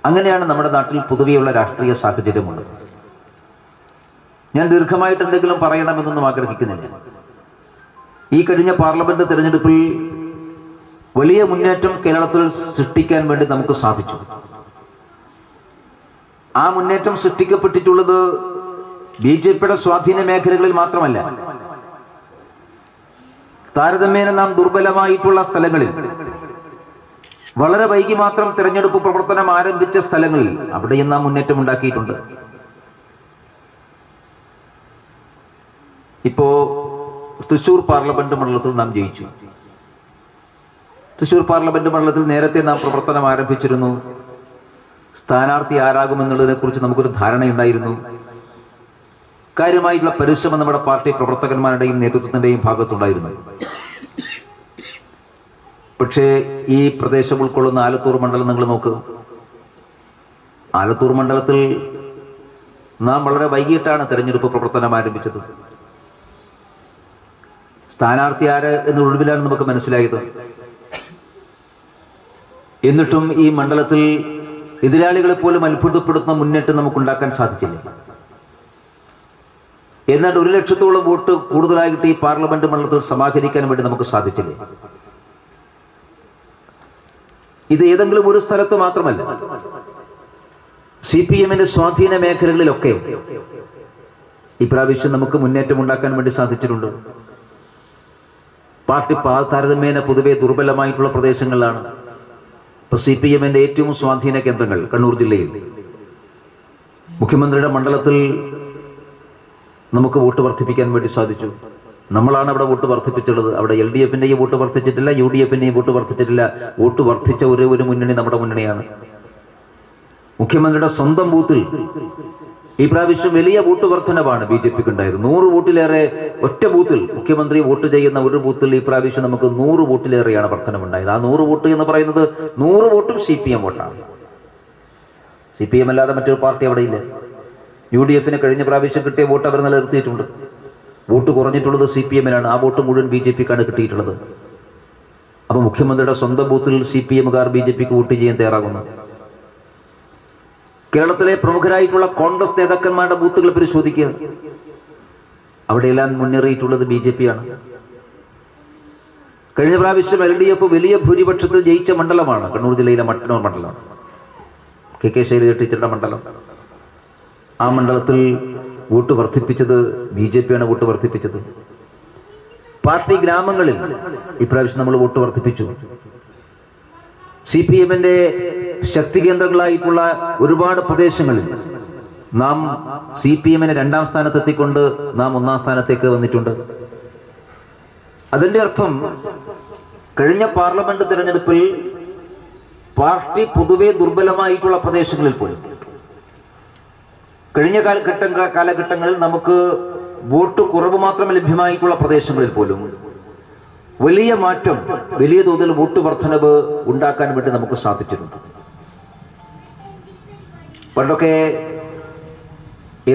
അങ്ങനെയാണ് നമ്മുടെ നാട്ടിൽ പൊതുവെയുള്ള രാഷ്ട്രീയ സാഹചര്യമുള്ളത്. ഞാൻ ദീർഘമായിട്ട് എന്തെങ്കിലും പറയണമെന്നൊന്നും ആഗ്രഹിക്കുന്നില്ല. ഈ കഴിഞ്ഞ പാർലമെന്റ് തെരഞ്ഞെടുപ്പിൽ വലിയ മുന്നേറ്റം കേരളത്തിൽ സൃഷ്ടിക്കാൻ വേണ്ടി നമുക്ക് സാധിച്ചു. ആ മുന്നേറ്റം സൃഷ്ടിക്കപ്പെട്ടിട്ടുള്ളത് ബി.ജെ.പിയുടെ സ്വാധീന മേഖലകളിൽ മാത്രമല്ല, താരതമ്യേന നാം ദുർബലമായിട്ടുള്ള സ്ഥലങ്ങളിൽ, വളരെ വൈകി മാത്രം തെരഞ്ഞെടുപ്പ് പ്രവർത്തനം ആരംഭിച്ച സ്ഥലങ്ങളിൽ അവിടെയും നാം മുന്നേറ്റം ഉണ്ടാക്കിയിട്ടുണ്ട്. ഇപ്പോ തൃശൂർ പാർലമെന്റ് മണ്ഡലത്തിൽ നാം ജയിച്ചു. തൃശൂർ പാർലമെന്റ് മണ്ഡലത്തിൽ നേരത്തെ നാം പ്രവർത്തനം ആരംഭിച്ചിരുന്നു. സ്ഥാനാർത്ഥി ആരാകുമെന്നുള്ളതിനെ കുറിച്ച് നമുക്കൊരു ധാരണയുണ്ടായിരുന്നു. കാര്യമായിട്ടുള്ള പരിശ്രമം നമ്മുടെ പാർട്ടി പ്രവർത്തകന്മാരുടെയും നേതൃത്വത്തിന്റെയും ഭാഗത്തുണ്ടായിരുന്നു. പക്ഷേ ഈ പ്രദേശം ഉൾക്കൊള്ളുന്ന ആലത്തൂർ മണ്ഡലം നിങ്ങൾ നോക്ക്. ആലത്തൂർ മണ്ഡലത്തിൽ നാം വളരെ വൈകിട്ടാണ് തെരഞ്ഞെടുപ്പ് പ്രവർത്തനം ആരംഭിച്ചത്. സ്ഥാനാർത്ഥി ആര് എന്ന ഒഴിവിലാണ് നമുക്ക് മനസ്സിലായത്. എന്നിട്ടും ഈ മണ്ഡലത്തിൽ എതിരാളികളെ പോലും അത്ഭുതപ്പെടുത്തുന്ന മുന്നേറ്റം നമുക്കുണ്ടാക്കാൻ സാധിച്ചില്ല. എന്നാൽ 1 ലക്ഷത്തോളം വോട്ട് കൂടുതലായിട്ട് ഈ പാർലമെന്റ് മണ്ഡലത്തിൽ സമാഹരിക്കാൻ വേണ്ടി നമുക്ക് സാധിച്ചില്ല. ഇത് ഏതെങ്കിലും ഒരു സ്ഥലത്ത് മാത്രമല്ല, CPM-ന്റെ സ്വാധീന മേഖലകളിലൊക്കെ ഇപ്രാവശ്യം നമുക്ക് മുന്നേറ്റം ഉണ്ടാക്കാൻ വേണ്ടി സാധിച്ചിട്ടുണ്ട്. പാർട്ടി താരതമ്യേന പൊതുവെ ദുർബലമായിട്ടുള്ള പ്രദേശങ്ങളിലാണ്. ഇപ്പൊ CPM-ന്റെ ഏറ്റവും സ്വാധീന കേന്ദ്രങ്ങൾ കണ്ണൂർ ജില്ലയിൽ, മുഖ്യമന്ത്രിയുടെ മണ്ഡലത്തിൽ നമുക്ക് വോട്ട് വർദ്ധിപ്പിക്കാൻ വേണ്ടി സാധിച്ചു. നമ്മളാണ് അവിടെ വോട്ട് വർദ്ധിപ്പിച്ചുള്ളത്. അവിടെ LDF-ന്റെയും വോട്ട് വർദ്ധിച്ചിട്ടില്ല, UDF-ന്റെയും വോട്ട് വർദ്ധിച്ചിട്ടില്ല. വോട്ട് വർദ്ധിച്ച ഒരു മുന്നണി നമ്മുടെ മുന്നണിയാണ്. മുഖ്യമന്ത്രിയുടെ സ്വന്തം ബൂത്തിൽ ഈ പ്രാവശ്യം വലിയ വോട്ട് വർധനവാണ് BJP-ക്ക് ഉണ്ടായത്. 100 വോട്ടിലേറെ ഒറ്റ ബൂത്തിൽ മുഖ്യമന്ത്രി വോട്ട് ചെയ്യുന്ന ഒരു ബൂത്തിൽ ഈ പ്രാവശ്യം നമുക്ക് 100 വോട്ടിലേറെയാണ് വർധനവുണ്ടായത്. ആ 100 വോട്ട് എന്ന് പറയുന്നത് 100 വോട്ടും CPM വോട്ടാണ്. CPM അല്ലാതെ മറ്റൊരു പാർട്ടി അവിടെ ഇല്ല. UDF-ന് കഴിഞ്ഞ പ്രാവശ്യം കിട്ടിയ വോട്ട് അവർ നിലനിർത്തിയിട്ടുണ്ട്. വോട്ട് കുറഞ്ഞിട്ടുള്ളത് CPM-നാണ്. ആ വോട്ട് മുഴുവൻ BJP-ക്കാണ് കിട്ടിയിട്ടുള്ളത്. അപ്പൊ മുഖ്യമന്ത്രിയുടെ സ്വന്തം ബൂത്തിൽ CPM-കാർ BJP-ക്ക് വോട്ട് ചെയ്യാൻ തയ്യാറാകുന്നു. കേരളത്തിലെ പ്രമുഖരായിട്ടുള്ള കോൺഗ്രസ് നേതാക്കന്മാരുടെ ബൂത്തുകൾ പരിശോധിക്കുക. അവിടെയെല്ലാം മുന്നേറിയിട്ടുള്ളത് BJP-ആണ്. കഴിഞ്ഞ പ്രാവശ്യം LDF വലിയ ഭൂരിപക്ഷത്തിൽ ജയിച്ച മണ്ഡലമാണ് കണ്ണൂർ ജില്ലയിലെ മട്ടന്നൂർ മണ്ഡലം, KK ശൈലജ ടീച്ചറുടെ മണ്ഡലം. ആ മണ്ഡലത്തിൽ വോട്ട് വർദ്ധിപ്പിച്ചത് BJP-ആണ് വോട്ട് വർദ്ധിപ്പിച്ചത്. പാർട്ടി ഗ്രാമങ്ങളിൽ ഇപ്രാവശ്യം നമ്മൾ വോട്ട് വർദ്ധിപ്പിച്ചു. CPM-ന്റെ ശക്തി കേന്ദ്രങ്ങളായിട്ടുള്ള ഒരുപാട് പ്രദേശങ്ങളിൽ നാം CPM-നെ 2ാം സ്ഥാനത്തെത്തിക്കൊണ്ട് നാം 1ാം സ്ഥാനത്തേക്ക് വന്നിട്ടുണ്ട്. അതിന്റെ അർത്ഥം കഴിഞ്ഞ പാർലമെന്റ് തിരഞ്ഞെടുപ്പിൽ പാർട്ടി പൊതുവെ ദുർബലമായിട്ടുള്ള പ്രദേശങ്ങളിൽ പോലും, കഴിഞ്ഞ കാലഘട്ടങ്ങളിൽ നമുക്ക് വോട്ട് കുറവ് മാത്രം ലഭ്യമായിട്ടുള്ള പ്രദേശങ്ങളിൽ പോലും വലിയ മാറ്റം, വലിയ തോതിൽ വോട്ട് വർധനവ് ഉണ്ടാക്കാൻ വേണ്ടി നമുക്ക് സാധിച്ചിട്ടുണ്ട്. പണ്ടൊക്കെ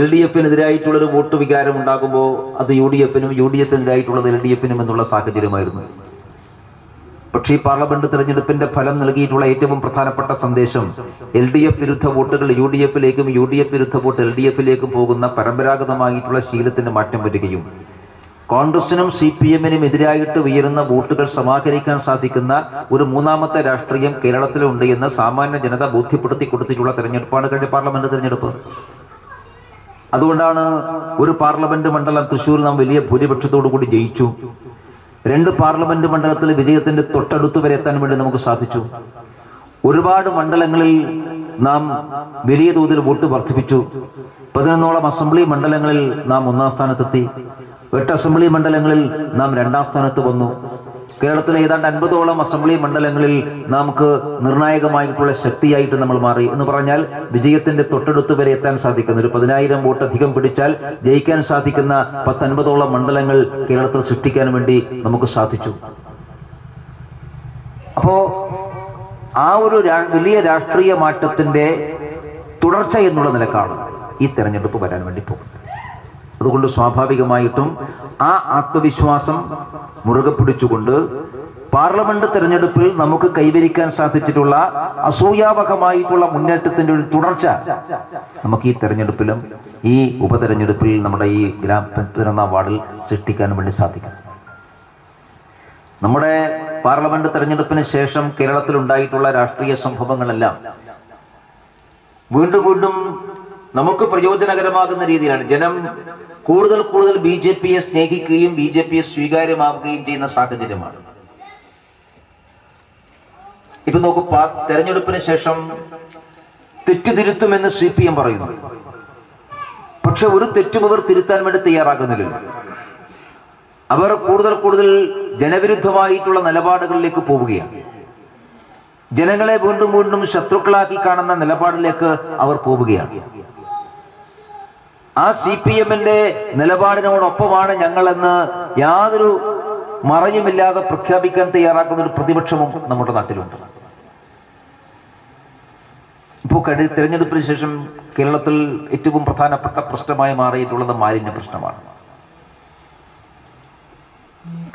LDF-നെതിരായിട്ടുള്ളൊരു വോട്ട് വികാരം ഉണ്ടാകുമ്പോൾ അത് UDF-നും, UDF-നെതിരായിട്ടുള്ളത് LDF-നും എന്നുള്ള സാഹചര്യമായിരുന്നു. പക്ഷേ ഈ പാർലമെന്റ് തെരഞ്ഞെടുപ്പിന്റെ ഫലം നൽകിയിട്ടുള്ള ഏറ്റവും പ്രധാനപ്പെട്ട സന്ദേശം LDF വിരുദ്ധ വോട്ടുകൾ UDF-ലേക്കും, UDF വിരുദ്ധ വോട്ട് LDF-ലേക്കും പോകുന്ന പരമ്പരാഗതമായിട്ടുള്ള ശീലത്തിന് മാറ്റം വരികയും കോൺഗ്രസിനും CPM-നും എതിരായിട്ട് ഉയരുന്ന വോട്ടുകൾ സമാഹരിക്കാൻ സാധിക്കുന്ന ഒരു 3ാമത്തെ രാഷ്ട്രീയം കേരളത്തിലുണ്ട് എന്ന് സാമാന്യ ജനത ബോധ്യപ്പെടുത്തി കൊടുത്തിട്ടുള്ള തെരഞ്ഞെടുപ്പാണ് കഴിഞ്ഞ പാർലമെന്റ് തെരഞ്ഞെടുപ്പ്. അതുകൊണ്ടാണ് ഒരു പാർലമെന്റ് മണ്ഡലം തൃശ്ശൂർ നാം വലിയ ഭൂരിപക്ഷത്തോടു കൂടി ജയിച്ചു. 2 പാർലമെന്റ് മണ്ഡലത്തിൽ വിജയത്തിന്റെ തൊട്ടടുത്ത് വരെ എത്താൻ വേണ്ടി നമുക്ക് സാധിച്ചു. ഒരുപാട് മണ്ഡലങ്ങളിൽ നാം വലിയ തോതിൽ വോട്ട് വർദ്ധിപ്പിച്ചു. 11ഓളം അസംബ്ലി മണ്ഡലങ്ങളിൽ നാം 1ാം സ്ഥാനത്തെത്തി. 8 അസംബ്ലി മണ്ഡലങ്ങളിൽ നാം 2ാം സ്ഥാനത്ത് വന്നു. കേരളത്തിലെ ഏതാണ്ട് 50ഓളം അസംബ്ലി മണ്ഡലങ്ങളിൽ നമുക്ക് നിർണായകമായിട്ടുള്ള ശക്തിയായിട്ട് നമ്മൾ മാറി. എന്ന് പറഞ്ഞാൽ വിജയത്തിന്റെ തൊട്ടടുത്ത് വരെ എത്താൻ സാധിക്കുന്ന, ഒരു 10,000 വോട്ട് അധികം പിടിച്ചാൽ ജയിക്കാൻ സാധിക്കുന്ന 10-50ഓളം മണ്ഡലങ്ങൾ കേരളത്തിൽ സൃഷ്ടിക്കാൻ വേണ്ടി നമുക്ക് സാധിച്ചു. അപ്പോ ആ ഒരു വലിയ രാഷ്ട്രീയ മാറ്റത്തിന്റെ തുടർച്ച എന്നുള്ള നിലക്കാണ് ഈ തെരഞ്ഞെടുപ്പ് വരാൻ വേണ്ടി പോകുന്നത്. അതുകൊണ്ട് സ്വാഭാവികമായിട്ടും ആ ആത്മവിശ്വാസം മുറുകെ പിടിച്ചുകൊണ്ട് പാർലമെന്റ് തെരഞ്ഞെടുപ്പിൽ നമുക്ക് കൈവരിക്കാൻ സാധിച്ചിട്ടുള്ള അസൂയാവഹമായിട്ടുള്ള മുന്നേറ്റത്തിന്റെ ഒരു തുടർച്ച നമുക്ക് ഈ തെരഞ്ഞെടുപ്പിലും ഈ ഉപതെരഞ്ഞെടുപ്പിൽ നമ്മുടെ ഈ ഗ്രാമ വാർഡിൽ സൃഷ്ടിക്കാൻ വേണ്ടി സാധിക്കും. നമ്മുടെ പാർലമെന്റ് തെരഞ്ഞെടുപ്പിന് ശേഷം കേരളത്തിൽ ഉണ്ടായിട്ടുള്ള രാഷ്ട്രീയ സംഭവങ്ങളെല്ലാം വീണ്ടും വീണ്ടും നമുക്ക് പ്രയോജനകരമാകുന്ന രീതിയിലാണ്. ജനം കൂടുതൽ കൂടുതൽ BJPയെ സ്നേഹിക്കുകയും BJPയെ സ്വീകാര്യമാവുകയും ചെയ്യുന്ന സാഹചര്യമാണ്. ഇപ്പൊ നോക്കൂ, തെരഞ്ഞെടുപ്പിന് ശേഷം തെറ്റ് തിരുത്തുമെന്ന് CPM പറയുന്നു. പക്ഷെ ഒരു തെറ്റും അവർ തിരുത്താൻ വേണ്ടി തയ്യാറാകുന്നില്ല. അവർ കൂടുതൽ കൂടുതൽ ജനവിരുദ്ധമായിട്ടുള്ള നിലപാടുകളിലേക്ക് പോവുകയാണ്. ജനങ്ങളെ വീണ്ടും വീണ്ടും ശത്രുക്കളാക്കി കാണുന്ന നിലപാടിലേക്ക് അവർ പോവുകയാണ്. ആ CPMന്റെ നിലപാടിനോടൊപ്പമാണ് ഞങ്ങളെന്ന് യാതൊരു മറയുമില്ലാതെ പ്രഖ്യാപിക്കാൻ തയ്യാറാക്കുന്ന ഒരു പ്രതിപക്ഷവും നമ്മുടെ നാട്ടിലുണ്ട്. ഇപ്പോൾ തെരഞ്ഞെടുപ്പിന് ശേഷം കേരളത്തിൽ ഏറ്റവും പ്രധാനപ്പെട്ട പ്രശ്നമായി മാറിയിട്ടുള്ളത് മാലിന്യ പ്രശ്നമാണ്.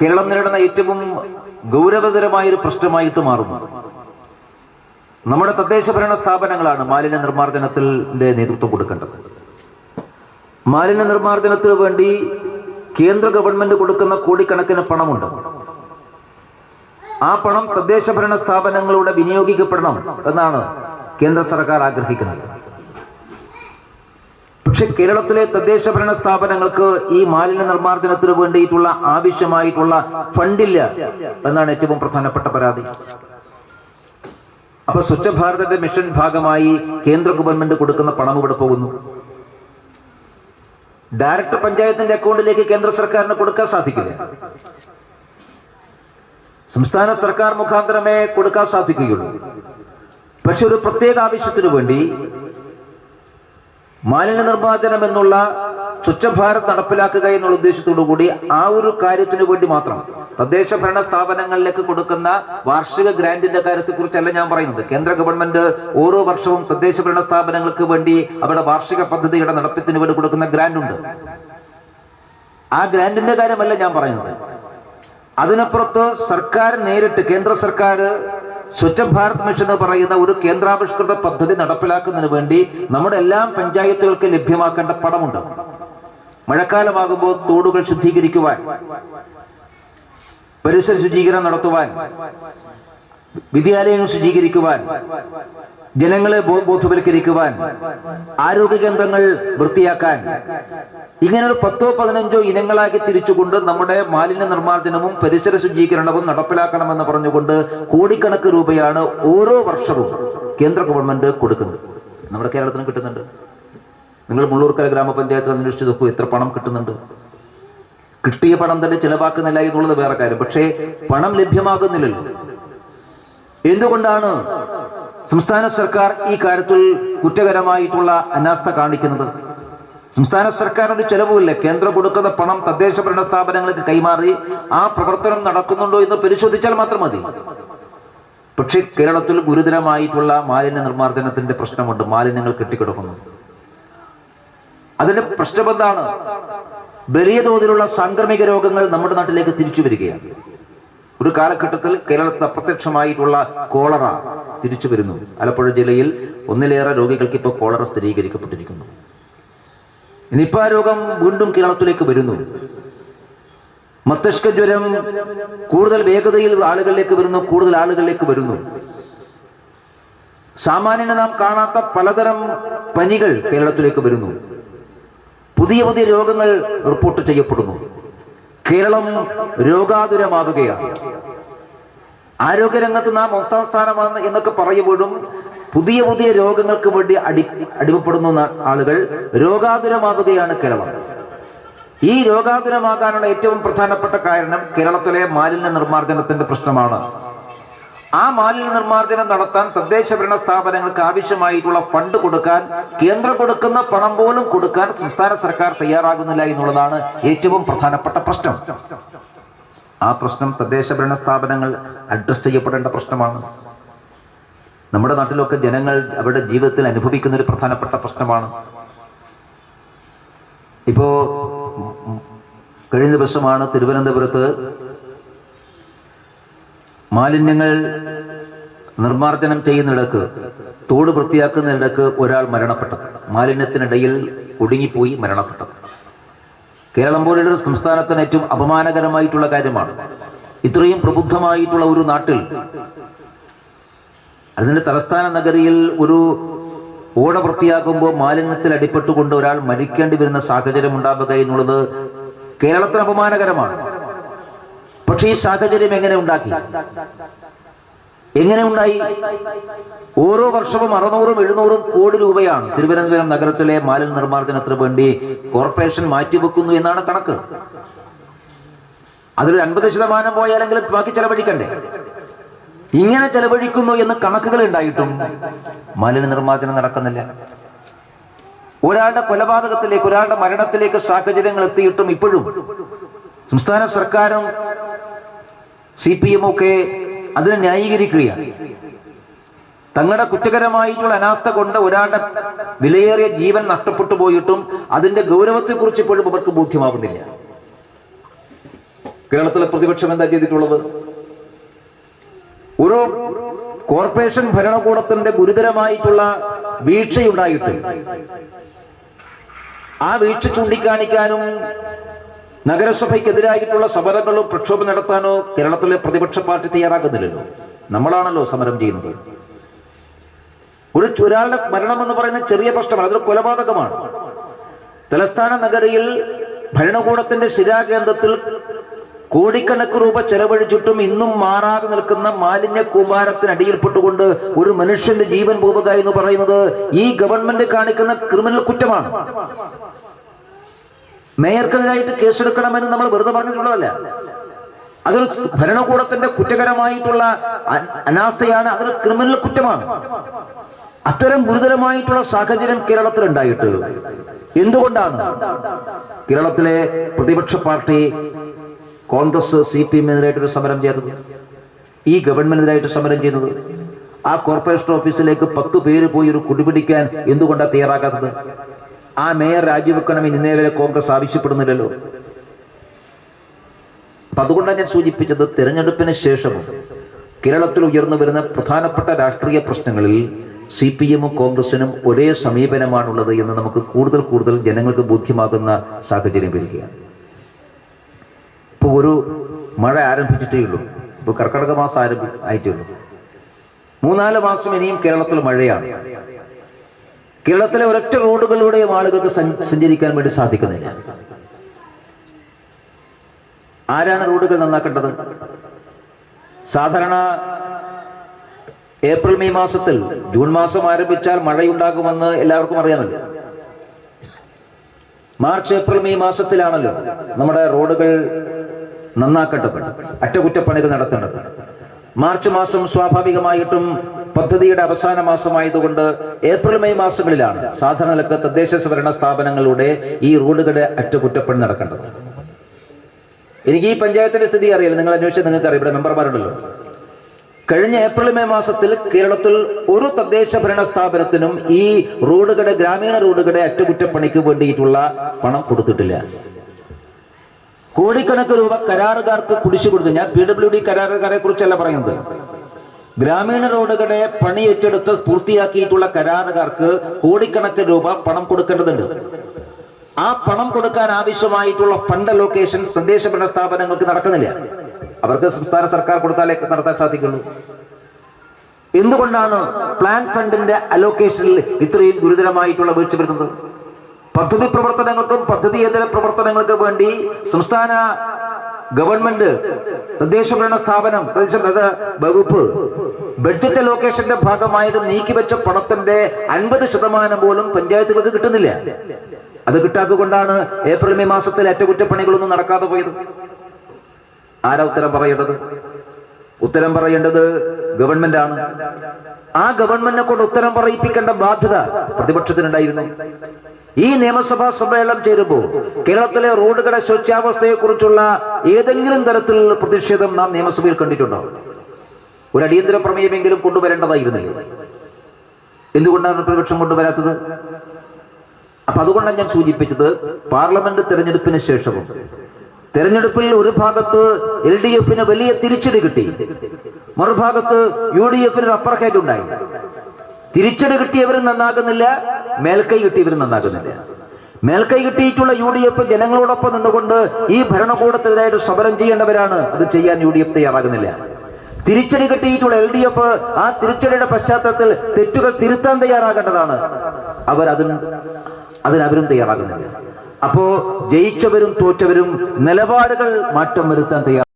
കേരളം നേരിടുന്ന ഏറ്റവും ഗൗരവതരമായ ഒരു പ്രശ്നമായിട്ട് മാറുന്നു. നമ്മുടെ തദ്ദേശ ഭരണ സ്ഥാപനങ്ങളാണ് മാലിന്യ നിർമ്മാർജ്ജനത്തിന്റെ നേതൃത്വം കൊടുക്കേണ്ടത്. മാലിന്യ നിർമ്മാർജ്ജനത്തിന് വേണ്ടി കേന്ദ്ര ഗവൺമെന്റ് കൊടുക്കുന്ന കോടിക്കണക്കിന് പണമുണ്ട്. ആ പണം തദ്ദേശ ഭരണ സ്ഥാപനങ്ങളിലൂടെ വിനിയോഗിക്കപ്പെടണം എന്നാണ് കേന്ദ്ര സർക്കാർ ആഗ്രഹിക്കുന്നത്. പക്ഷെ കേരളത്തിലെ തദ്ദേശ ഭരണ സ്ഥാപനങ്ങൾക്ക് ഈ മാലിന്യ നിർമ്മാർജ്ജനത്തിന് വേണ്ടിയിട്ടുള്ള ആവശ്യമായിട്ടുള്ള ഫണ്ടില്ല എന്നാണ് ഏറ്റവും പ്രധാനപ്പെട്ട പരാതി. അപ്പൊ സ്വച്ഛ ഭാരതിന്റെ മിഷൻ ഭാഗമായി കേന്ദ്ര ഗവൺമെന്റ് കൊടുക്കുന്ന പണം ഇവിടെ പോകുന്നു. ഡയറക്റ്റ് പഞ്ചായത്തിന്റെ അക്കൗണ്ടിലേക്ക് കേന്ദ്ര സർക്കാരിന് കൊടുക്കാൻ സാധിക്കില്ല. സംസ്ഥാന സർക്കാർ മുഖാന്തരമേ കൊടുക്കാൻ സാധിക്കുകയുള്ളൂ. പക്ഷെ ഒരു പ്രത്യേക ആവശ്യത്തിനു വേണ്ടി മാലിന്യ നിർമ്മാർജ്ജനം എന്നുള്ള സ്വച്ഛ ഭാരത് നടപ്പിലാക്കുക എന്നുള്ള ഉദ്ദേശത്തോടു കൂടി ആ ഒരു കാര്യത്തിനു വേണ്ടി മാത്രം തദ്ദേശ ഭരണ സ്ഥാപനങ്ങളിലേക്ക് കൊടുക്കുന്ന വാർഷിക ഗ്രാന്റിന്റെ കാര്യത്തെ കുറിച്ചല്ല ഞാൻ പറയുന്നത്. കേന്ദ്ര ഗവൺമെന്റ് ഓരോ വർഷവും തദ്ദേശ ഭരണ സ്ഥാപനങ്ങൾക്ക് വേണ്ടി അവരുടെ വാർഷിക പദ്ധതിയുടെ നടത്തിപ്പിന് വേണ്ടി കൊടുക്കുന്ന ഗ്രാന്റ് ഉണ്ട്. ആ ഗ്രാന്റിന്റെ കാര്യമല്ല ഞാൻ പറയുന്നത്. അതിനപ്പുറത്ത് സർക്കാർ നേരിട്ട്, കേന്ദ്ര സർക്കാർ സ്വച്ഛ ഭാരത് മിഷൻ എന്ന് പറയുന്ന ഒരു കേന്ദ്രാവിഷ്കൃത പദ്ധതി നടപ്പിലാക്കുന്നതിന് വേണ്ടി നമ്മുടെ എല്ലാ പഞ്ചായത്തുകൾക്ക് ലഭ്യമാക്കേണ്ട പണമുണ്ട്. മഴക്കാലമാകുമ്പോൾ തോടുകൾ ശുദ്ധീകരിക്കുവാൻ, പരിസര ശുചീകരണം നടത്തുവാൻ, വിദ്യാലയങ്ങൾ ശുചീകരിക്കുവാൻ, ജനങ്ങളെ ബോധവൽക്കരിക്കുവാൻ, ആരോഗ്യ കേന്ദ്രങ്ങൾ വൃത്തിയാക്കാൻ, ഇങ്ങനെ ഒരു 10-15 ഇനങ്ങളാക്കി തിരിച്ചുകൊണ്ട് നമ്മുടെ മാലിന്യ നിർമ്മാർജ്ജനവും പരിസര ശുചീകരണവും നടപ്പിലാക്കണമെന്ന് പറഞ്ഞുകൊണ്ട് കോടിക്കണക്ക് രൂപയാണ് ഓരോ വർഷവും കേന്ദ്ര ഗവൺമെന്റ് കൊടുക്കുന്നത്. നമ്മുടെ കേരളത്തിനും കിട്ടുന്നുണ്ട്. നിങ്ങൾ മുള്ളൂർക്കര ഗ്രാമപഞ്ചായത്തിൽ അന്വേഷിച്ച് നോക്കൂ, എത്ര പണം കിട്ടുന്നുണ്ട്. കിട്ടിയ പണം തന്നെ ചിലവാക്കുന്നില്ല എന്നുള്ളത് വേറെ കാര്യം. പക്ഷേ പണം ലഭ്യമാകുന്നില്ലല്ലോ. എന്തുകൊണ്ടാണ് സംസ്ഥാന സർക്കാർ ഈ കാര്യത്തിൽ കുറ്റകരമായിട്ടുള്ള അനാസ്ഥ കാണിക്കുന്നത്? സംസ്ഥാന സർക്കാർ ഒരു ചെലവുമില്ല. കേന്ദ്രം കൊടുക്കുന്ന പണം തദ്ദേശ ഭരണ സ്ഥാപനങ്ങൾക്ക് കൈമാറി ആ പ്രവർത്തനം നടക്കുന്നുണ്ടോ എന്ന് പരിശോധിച്ചാൽ മാത്രം മതി. പക്ഷേ കേരളത്തിൽ ഗുരുതരമായിട്ടുള്ള മാലിന്യ നിർമ്മാർജ്ജനത്തിന്റെ പ്രശ്നമുണ്ട്. മാലിന്യങ്ങൾ കെട്ടിക്കിടക്കുന്നു. അതിന്റെ പ്രശ്നം എന്താണ്? വലിയ തോതിലുള്ള സാംക്രമിക രോഗങ്ങൾ നമ്മുടെ നാട്ടിലേക്ക് തിരിച്ചു വരികയാണ്. ഒരു കാലഘട്ടത്തിൽ കേരളത്തിൽ അപ്രത്യക്ഷമായിട്ടുള്ള കോളറ തിരിച്ചു വരുന്നു. ആലപ്പുഴ ജില്ലയിൽ 1-ലേറെ രോഗികൾക്ക് ഇപ്പോൾ കോളറ സ്ഥിരീകരിക്കപ്പെട്ടിരിക്കുന്നു. നിപ്പ രോഗം വീണ്ടും കേരളത്തിലേക്ക് വരുന്നു. മസ്തിഷ്ക ജ്വരം കൂടുതൽ വേഗതയിൽ ആളുകളിലേക്ക് വരുന്നു, കൂടുതൽ ആളുകളിലേക്ക് വരുന്നു. സാമാന്യന് നാം കാണാത്ത പലതരം പനികൾ കേരളത്തിലേക്ക് വരുന്നു. പുതിയ പുതിയ രോഗങ്ങൾ റിപ്പോർട്ട് ചെയ്യപ്പെടുന്നു. കേരളം രോഗാതുരമാവുകയാണ്. ആരോഗ്യരംഗത്ത് നാം 1-ാം സ്ഥാനമാണ് എന്നൊക്കെ പറയുമ്പോഴും പുതിയ പുതിയ രോഗങ്ങൾക്ക് വേണ്ടി അടിമപ്പെടുന്ന ആളുകൾ രോഗാതുരമാവുകയാണ് കേരളം. ഈ രോഗാതുരമാകാനുള്ള ഏറ്റവും പ്രധാനപ്പെട്ട കാരണം കേരളത്തിലെ മാലിന്യ നിർമ്മാർജ്ജനത്തിന്റെ പ്രശ്നമാണ്. ആ മാലിന്യ നിർമ്മാർജ്ജനം നടത്താൻ തദ്ദേശ ഭരണ സ്ഥാപനങ്ങൾക്ക് ആവശ്യമായിട്ടുള്ള ഫണ്ട് കൊടുക്കാൻ, കേന്ദ്രം കൊടുക്കുന്ന പണം പോലും കൊടുക്കാൻ സംസ്ഥാന സർക്കാർ തയ്യാറാകുന്നില്ല എന്നുള്ളതാണ് ഏറ്റവും പ്രധാനപ്പെട്ട പ്രശ്നം. ആ പ്രശ്നം തദ്ദേശ ഭരണ സ്ഥാപനങ്ങൾ അഡ്രസ് ചെയ്യപ്പെടേണ്ട പ്രശ്നമാണ്. നമ്മുടെ നാട്ടിലൊക്കെ ജനങ്ങൾ അവരുടെ ജീവിതത്തിൽ അനുഭവിക്കുന്ന ഒരു പ്രധാനപ്പെട്ട പ്രശ്നമാണ്. ഇപ്പോ കഴിഞ്ഞ ദിവസമാണ് തിരുവനന്തപുരത്ത് മാലിന്യങ്ങൾ നിർമ്മാർജ്ജനം ചെയ്യുന്നിടക്ക്, തോട് വൃത്തിയാക്കുന്നിടക്ക് ഒരാൾ മരണപ്പെട്ടത്, മാലിന്യത്തിനിടയിൽ ഒടുങ്ങിപ്പോയി മരണപ്പെട്ടത്. കേരളം പോലുള്ള സംസ്ഥാനത്തിന് ഏറ്റവും അപമാനകരമായിട്ടുള്ള കാര്യമാണ്. ഇത്രയും പ്രബുദ്ധമായിട്ടുള്ള ഒരു നാട്ടിൽ, അതിന്റെ തലസ്ഥാന നഗരിയിൽ ഒരു ഓട വൃത്തിയാക്കുമ്പോൾ മാലിന്യത്തിൽ അടിപ്പെട്ടുകൊണ്ട് ഒരാൾ മരിക്കേണ്ടി വരുന്ന സാഹചര്യം ഉണ്ടാവുക എന്നുള്ളത് കേരളത്തിന് അപമാനകരമാണ്. പക്ഷേ ഈ സാഹചര്യം എങ്ങനെ ഉണ്ടാക്കി? എങ്ങനെ ഉണ്ടായി? ഓരോ വർഷവും 600-700 കോടി രൂപയാണ് തിരുവനന്തപുരം നഗരത്തിലെ മാലിന്യ നിർമ്മാർജ്ജനത്തിന് വേണ്ടി കോർപ്പറേഷൻ മാറ്റിവെക്കുന്നു എന്നാണ് കണക്ക്. അതിൽ 50% പോയാലെങ്കിലും ബാക്കി ചെലവഴിക്കണ്ടേ? ഇങ്ങനെ ചെലവഴിക്കുന്നു എന്ന് കണക്കുകൾ ഉണ്ടായിട്ടും മാലിന്യ നിർമ്മാർജ്ജനം നടക്കുന്നില്ല. ഒരാളുടെ കൊലപാതകത്തിലേക്ക്, ഒരാളുടെ മരണത്തിലേക്ക് സാഹചര്യങ്ങൾ എത്തിയിട്ടും ഇപ്പോഴും സംസ്ഥാന സർക്കാരും CPM ഒക്കെ അതിനെ ന്യായീകരിക്കുകയാണ്. തങ്ങളുടെ കുറ്റകരമായിട്ടുള്ള അനാസ്ഥ കൊണ്ട് ഒരാളുടെ വിലയേറിയ ജീവൻ നഷ്ടപ്പെട്ടു പോയിട്ടും അതിന്റെ ഗൗരവത്തെക്കുറിച്ച് ഇപ്പോഴും അവർക്ക് ബോധ്യമാവുന്നില്ല. കേരളത്തിലെ പ്രതിപക്ഷം എന്താ ചെയ്തിട്ടുള്ളത്? ഒരു കോർപ്പറേഷൻ ഭരണകൂടത്തിന്റെ ഗുരുതരമായിട്ടുള്ള വീഴ്ചയുണ്ടായിട്ട് ആ വീഴ്ച ചൂണ്ടിക്കാണിക്കാനും നഗരസഭയ്ക്കെതിരായിട്ടുള്ള സമരങ്ങളും പ്രക്ഷോഭം നടത്താനോ കേരളത്തിലെ പ്രതിപക്ഷ പാർട്ടി തയ്യാറാകുന്നില്ലല്ലോ. നമ്മളാണല്ലോ സമരം ചെയ്യുന്നത്. ഒരാളുടെ മരണം എന്ന് പറയുന്ന ചെറിയ പ്രശ്നമാണ്, അതൊരു കൊലപാതകമാണ്. തലസ്ഥാന നഗരിയിൽ ഭരണകൂടത്തിന്റെ ശിലാകേന്ദ്രത്തിൽ കോടിക്കണക്ക് രൂപ ചെലവഴിച്ചിട്ടും ഇന്നും മാറാതെ നിൽക്കുന്ന മാലിന്യ കൂമ്പാരത്തിനടിയിൽപ്പെട്ടുകൊണ്ട് ഒരു മനുഷ്യന്റെ ജീവൻ പോവുക എന്ന് പറയുന്നത് ഈ ഗവൺമെന്റ് കാണിക്കുന്ന ക്രിമിനൽ കുറ്റമാണ്. മേയർക്കെതിരായിട്ട് കേസെടുക്കണമെന്ന് നമ്മൾ വെറുതെ പറഞ്ഞിട്ടുള്ളതല്ല. അതൊരു ഭരണകൂടത്തിന്റെ കുറ്റകരമായിട്ടുള്ള അനാസ്ഥയാണ്, അതൊരു ക്രിമിനൽ കുറ്റമാണ്. അത്തരം ഗുരുതരമായിട്ടുള്ള സാഹചര്യം കേരളത്തിൽ ഉണ്ടായിട്ട് എന്തുകൊണ്ടാണ് കേരളത്തിലെ പ്രതിപക്ഷ പാർട്ടി കോൺഗ്രസ് CPM-എതിരായിട്ടൊരു സമരം ചെയ്തത്, ഈ ഗവൺമെന്റിനെതിരായിട്ട് സമരം ചെയ്യുന്നത്? ആ കോർപ്പറേഷൻ ഓഫീസിലേക്ക് 10 പേര് പോയി ഒരു കുടിപിടിക്കാൻ എന്തുകൊണ്ടാണ് തയ്യാറാക്കാത്തത്? ആ മേയർ രാജിവെക്കണമെന്ന് ഇന്നേ വരെ കോൺഗ്രസ് ആവശ്യപ്പെടുന്നില്ലല്ലോ. അപ്പൊ അതുകൊണ്ടാണ് ഞാൻ സൂചിപ്പിച്ചത്, തെരഞ്ഞെടുപ്പിന് ശേഷവും കേരളത്തിൽ ഉയർന്നു വരുന്ന പ്രധാനപ്പെട്ട രാഷ്ട്രീയ പ്രശ്നങ്ങളിൽ CPM-ഉം കോൺഗ്രസിനും ഒരേ സമീപനമാണുള്ളത് എന്ന് നമുക്ക് കൂടുതൽ കൂടുതൽ ജനങ്ങൾക്ക് ബോധ്യമാകുന്ന സാഹചര്യം വരികയാണ്. ഇപ്പൊ ഒരു മഴ ആരംഭിച്ചിട്ടേ ഉള്ളൂ. ഇപ്പൊ കർക്കിടക മാസം ആയിട്ടേ ഉള്ളൂ. 3-4 മാസം ഇനിയും കേരളത്തിൽ മഴയാണ്. കേരളത്തിലെ ഒരൊറ്റ റോഡുകളിലൂടെയും ആളുകൾക്ക് സഞ്ചരിക്കാൻ വേണ്ടി സാധിക്കുന്നില്ല. ആരാണ് റോഡുകൾ നന്നാക്കേണ്ടത്? സാധാരണ ഏപ്രിൽ-മെയ് മാസത്തിൽ, ജൂൺ മാസം ആരംഭിച്ചാൽ മഴയുണ്ടാകുമെന്ന് എല്ലാവർക്കും അറിയാമല്ലോ. മാർച്ച്-ഏപ്രിൽ-മെയ് മാസത്തിലാണല്ലോ നമ്മുടെ റോഡുകൾ നന്നാക്കേണ്ടത്, അറ്റകുറ്റപ്പണികൾ നടത്തേണ്ടത്. മാർച്ച് മാസം സ്വാഭാവികമായിട്ടും പദ്ധതിയുടെ അവസാന മാസമായതുകൊണ്ട് ഏപ്രിൽ-മെയ് മാസങ്ങളിലാണ് സാധാരണ നിലക്ക് തദ്ദേശ സ്വയംഭരണ സ്ഥാപനങ്ങളുടെ ഈ റോഡുകളുടെ അറ്റകുറ്റപ്പണി നടക്കേണ്ടത്. എനിക്ക് ഈ പഞ്ചായത്തിന്റെ സ്ഥിതി അറിയില്ല, നിങ്ങൾ അന്വേഷിച്ചാൽ നിങ്ങൾക്ക് അറിയാം, ഇവിടെ മെമ്പർമാരുണ്ടല്ലോ. കഴിഞ്ഞ ഏപ്രിൽ-മെയ് മാസത്തിൽ കേരളത്തിൽ ഒരു തദ്ദേശ ഭരണ സ്ഥാപനത്തിനും ഈ റോഡുകളുടെ, ഗ്രാമീണ റോഡുകളുടെ അറ്റകുറ്റപ്പണിക്ക് വേണ്ടിയിട്ടുള്ള പണം കൊടുത്തിട്ടില്ല. കോടിക്കണക്ക് രൂപ കരാറുകാർക്ക് കുടിശ്ശിക കൊടുത്തു. ഞാൻ PWD കരാറുകാരെ കുറിച്ചല്ല പറയുന്നത്. ഗ്രാമീണ റോഡുകളുടെ പണി ഏറ്റെടുത്ത് പൂർത്തിയാക്കിയിട്ടുള്ള കരാറുകാർക്ക് കോടിക്കണക്ക് രൂപ പണം കൊടുക്കേണ്ടതുണ്ട്. ആ പണം കൊടുക്കാൻ ആവശ്യമായിട്ടുള്ള ഫണ്ട് അലോക്കേഷൻസ് തദ്ദേശ ഭരണ സ്ഥാപനങ്ങൾക്ക് നടക്കുന്നില്ല. അവർക്ക് സംസ്ഥാന സർക്കാർ കൊടുത്താലേ നടത്താൻ സാധിക്കുള്ളൂ. എന്തുകൊണ്ടാണ് പ്ലാൻ ഫണ്ടിന്റെ അലോക്കേഷനിൽ ഇത്രയും ഗുരുതരമായിട്ടുള്ള വീഴ്ച വരുന്നത്? പദ്ധതി പ്രവർത്തനങ്ങൾക്കും പദ്ധതിയേതര പ്രവർത്തനങ്ങൾക്ക് വേണ്ടി സംസ്ഥാന ഗവൺമെന്റ്, തദ്ദേശ ഭരണ സ്ഥാപനം, തദ്ദേശ വകുപ്പ് ബഡ്ജറ്റ് അലോക്കേഷന്റെ ഭാഗമായിട്ട് നീക്കിവെച്ച പണത്തിന്റെ 50% പോലും പഞ്ചായത്തുകൾക്ക് കിട്ടുന്നില്ല. അത് കിട്ടാത്തതുകൊണ്ടാണ് ഏപ്രിൽ-മെയ് മാസത്തിൽ അറ്റകുറ്റപ്പണികളൊന്നും നടക്കാതെ പോയത്. ആരാ ഉത്തരം പറയേണ്ടത്? ഉത്തരം പറയേണ്ടത് ഗവൺമെന്റാണ്. ആ ഗവൺമെന്റിനെ കൊണ്ട് ഉത്തരം പറയിപ്പിക്കേണ്ട ബാധ്യത പ്രതിപക്ഷത്തിനുണ്ടായിരുന്നു. ഈ നിയമസഭാ സമ്മേളനം ചേരുമ്പോൾ കേരളത്തിലെ റോഡുകളുടെ ശോച്യാവസ്ഥയെ കുറിച്ചുള്ള ഏതെങ്കിലും തരത്തിലുള്ള പ്രതിഷേധം നാം നിയമസഭയിൽ കണ്ടിട്ടുണ്ടോ? ഒരു അടിയന്തര പ്രമേയമെങ്കിലും കൊണ്ടുവരേണ്ടതായിരുന്നില്ലേ? എന്തുകൊണ്ടാണ് പ്രതിപക്ഷം കൊണ്ടുവരാത്തത്? അപ്പൊ അതുകൊണ്ടാണ് ഞാൻ സൂചിപ്പിച്ചത്, പാർലമെന്റ് തെരഞ്ഞെടുപ്പിന് ശേഷവും തെരഞ്ഞെടുപ്പിൽ ഒരു ഭാഗത്ത് LDF-ന് വലിയ തിരിച്ചടി കിട്ടി, മറുഭാഗത്ത് UDF-ന് അപ്പർക്കേറ്റ് ഉണ്ടായി. തിരിച്ചടി കിട്ടിയവരും നന്നാകുന്നില്ല, മേൽക്കൈ കിട്ടിയവരും നന്നാകുന്നില്ല. മേൽക്കൈ കിട്ടിയിട്ടുള്ള UDF ജനങ്ങളോടൊപ്പം നിന്നുകൊണ്ട് ഈ ഭരണകൂടത്തിനെതിരായിട്ട് സമരം ചെയ്യേണ്ടവരാണ്. അത് ചെയ്യാൻ UDF തയ്യാറാകുന്നില്ല. തിരിച്ചടി കിട്ടിയിട്ടുള്ള LDF ആ തിരിച്ചടിയുടെ പശ്ചാത്തലത്തിൽ തെറ്റുകൾ തിരുത്താൻ തയ്യാറാകേണ്ടതാണ്. അതിനവരും തയ്യാറാകുന്നില്ല. അപ്പോ ജയിച്ചവരും തോറ്റവരും നിലപാടുകൾ മാറ്റം വരുത്താൻ തയ്യാറാണ്.